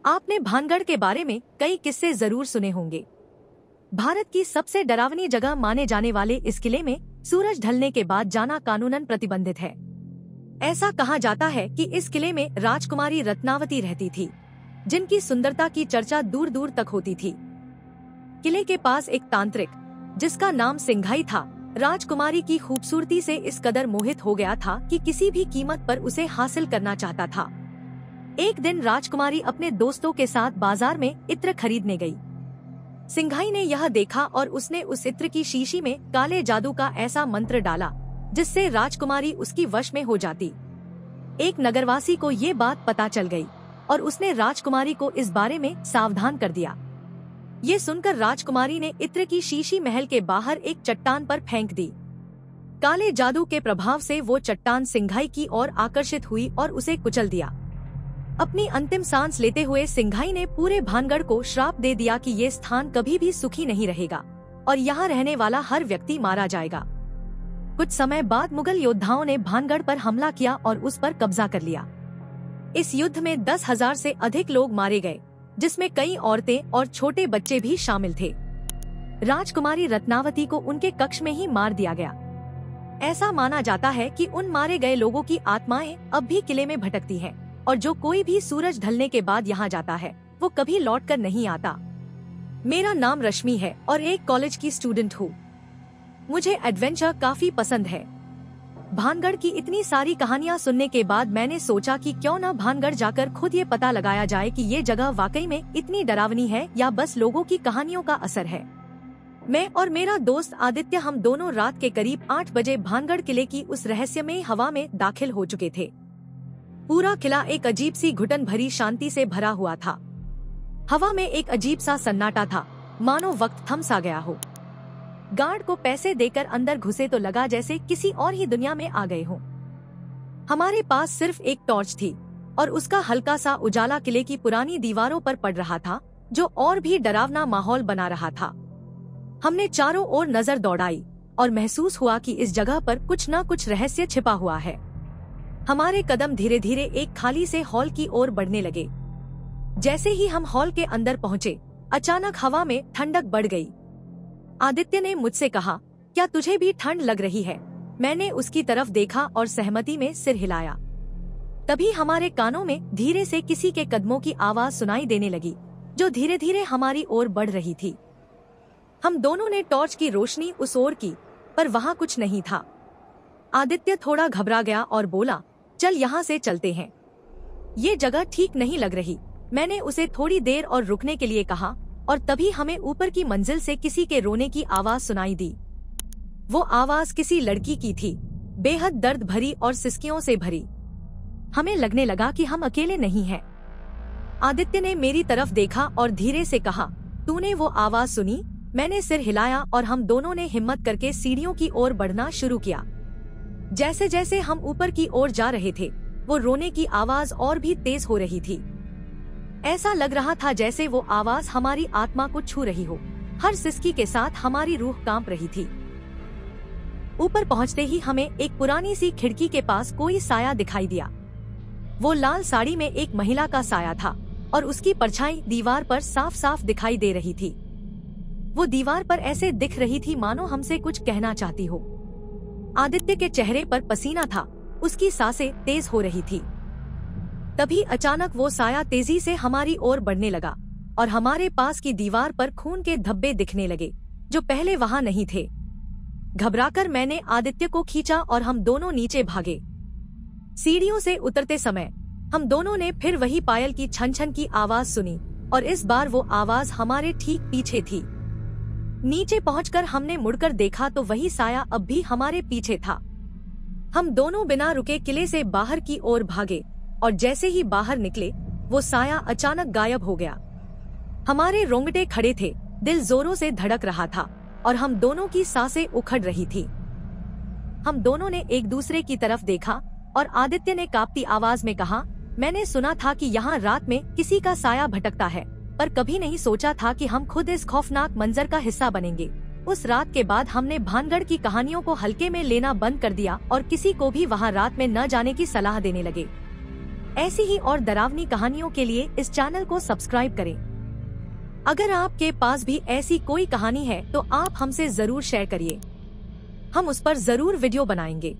आपने भानगढ़ के बारे में कई किस्से जरूर सुने होंगे। भारत की सबसे डरावनी जगह माने जाने वाले इस किले में सूरज ढलने के बाद जाना कानूनन प्रतिबंधित है। ऐसा कहा जाता है कि इस किले में राजकुमारी रत्नावती रहती थी, जिनकी सुंदरता की चर्चा दूर दूर तक होती थी। किले के पास एक तांत्रिक, जिसका नाम सिंघाई था, राजकुमारी की खूबसूरती से इस कदर मोहित हो गया था कि किसी भी कीमत पर उसे हासिल करना चाहता था। एक दिन राजकुमारी अपने दोस्तों के साथ बाजार में इत्र खरीदने गई। सिंघाई ने यह देखा और उसने उस इत्र की शीशी में काले जादू का ऐसा मंत्र डाला जिससे राजकुमारी उसकी वश में हो जाती। एक नगरवासी को ये बात पता चल गई और उसने राजकुमारी को इस बारे में सावधान कर दिया। ये सुनकर राजकुमारी ने इत्र की शीशी महल के बाहर एक चट्टान पर फेंक दी। काले जादू के प्रभाव से वो चट्टान सिंघाई की ओर आकर्षित हुई और उसे कुचल दिया। अपनी अंतिम सांस लेते हुए सिंघाई ने पूरे भानगढ़ को श्राप दे दिया कि ये स्थान कभी भी सुखी नहीं रहेगा और यहाँ रहने वाला हर व्यक्ति मारा जाएगा। कुछ समय बाद मुगल योद्धाओं ने भानगढ़ पर हमला किया और उस पर कब्जा कर लिया। इस युद्ध में 10,000 से अधिक लोग मारे गए, जिसमें कई औरतें और छोटे बच्चे भी शामिल थे। राजकुमारी रत्नावती को उनके कक्ष में ही मार दिया गया। ऐसा माना जाता है कि उन मारे गए लोगों की आत्माएं अब भी किले में भटकती हैं और जो कोई भी सूरज ढलने के बाद यहाँ जाता है वो कभी लौटकर नहीं आता। मेरा नाम रश्मि है और एक कॉलेज की स्टूडेंट हूँ। मुझे एडवेंचर काफी पसंद है। भानगढ़ की इतनी सारी कहानियाँ सुनने के बाद मैंने सोचा कि क्यों न भानगढ़ जाकर खुद ये पता लगाया जाए कि ये जगह वाकई में इतनी डरावनी है या बस लोगों की कहानियों का असर है। मैं और मेरा दोस्त आदित्य, हम दोनों रात के करीब 8 बजे भानगढ़ किले की उस रहस्यमयी हवा में दाखिल हो चुके थे। पूरा किला एक अजीब सी घुटन भरी शांति से भरा हुआ था। हवा में एक अजीब सा सन्नाटा था, मानो वक्त थम सा गया हो। गार्ड को पैसे देकर अंदर घुसे तो लगा जैसे किसी और ही दुनिया में आ गए हों। हमारे पास सिर्फ एक टॉर्च थी और उसका हल्का सा उजाला किले की पुरानी दीवारों पर पड़ रहा था, जो और भी डरावना माहौल बना रहा था। हमने चारों ओर नजर दौड़ाई और महसूस हुआ कि इस जगह पर कुछ न कुछ रहस्य छिपा हुआ है। हमारे कदम धीरे धीरे एक खाली से हॉल की ओर बढ़ने लगे। जैसे ही हम हॉल के अंदर पहुँचे, अचानक हवा में ठंडक बढ़ गई। आदित्य ने मुझसे कहा, क्या तुझे भी ठंड लग रही है? मैंने उसकी तरफ देखा और सहमति में सिर हिलाया। तभी हमारे कानों में धीरे से किसी के कदमों की आवाज सुनाई देने लगी, जो धीरे धीरे हमारी ओर बढ़ रही थी। हम दोनों ने टॉर्च की रोशनी उस ओर की, पर वहाँ कुछ नहीं था। आदित्य थोड़ा घबरा गया और बोला, चल यहाँ से चलते हैं, ये जगह ठीक नहीं लग रही। मैंने उसे थोड़ी देर और रुकने के लिए कहा और तभी हमें ऊपर की मंजिल से किसी के रोने की आवाज सुनाई दी। वो आवाज किसी लड़की की थी, बेहद दर्द भरी और सिसकियों से भरी। हमें लगने लगा कि हम अकेले नहीं हैं। आदित्य ने मेरी तरफ देखा और धीरे से कहा, तूने वो आवाज सुनी? मैंने सिर हिलाया और हम दोनों ने हिम्मत करके सीढ़ियों की ओर बढ़ना शुरू किया। जैसे जैसे हम ऊपर की ओर जा रहे थे, वो रोने की आवाज और भी तेज हो रही थी। ऐसा लग रहा था जैसे वो आवाज हमारी आत्मा को छू रही हो। हर सिसकी के साथ हमारी रूह कांप रही थी। ऊपर पहुंचते ही हमें एक पुरानी सी खिड़की के पास कोई साया दिखाई दिया। वो लाल साड़ी में एक महिला का साया था और उसकी परछाई दीवार पर साफ साफ दिखाई दे रही थी। वो दीवार पर ऐसे दिख रही थी मानो हमसे कुछ कहना चाहती हो। आदित्य के चेहरे पर पसीना था, उसकी सांसें तेज हो रही थी। तभी अचानक वो साया तेजी से हमारी ओर बढ़ने लगा और हमारे पास की दीवार पर खून के धब्बे दिखने लगे, जो पहले वहाँ नहीं थे। घबराकर मैंने आदित्य को खींचा और हम दोनों नीचे भागे। सीढ़ियों से उतरते समय हम दोनों ने फिर वही पायल की छन छन की आवाज सुनी और इस बार वो आवाज हमारे ठीक पीछे थी। नीचे पहुंचकर हमने मुड़कर देखा तो वही साया अब भी हमारे पीछे था। हम दोनों बिना रुके किले से बाहर की ओर भागे और जैसे ही बाहर निकले, वो साया अचानक गायब हो गया। हमारे रोंगटे खड़े थे, दिल जोरों से धड़क रहा था और हम दोनों की सांसें उखड़ रही थी। हम दोनों ने एक दूसरे की तरफ देखा और आदित्य ने कांपती आवाज में कहा, मैंने सुना था कि यहाँ रात में किसी का साया भटकता है, पर कभी नहीं सोचा था कि हम खुद इस खौफनाक मंजर का हिस्सा बनेंगे। उस रात के बाद हमने भानगढ़ की कहानियों को हल्के में लेना बंद कर दिया और किसी को भी वहाँ रात में न जाने की सलाह देने लगे। ऐसी ही और डरावनी कहानियों के लिए इस चैनल को सब्सक्राइब करें। अगर आपके पास भी ऐसी कोई कहानी है तो आप हमसे जरूर शेयर करिए, हम उस पर जरूर वीडियो बनाएंगे।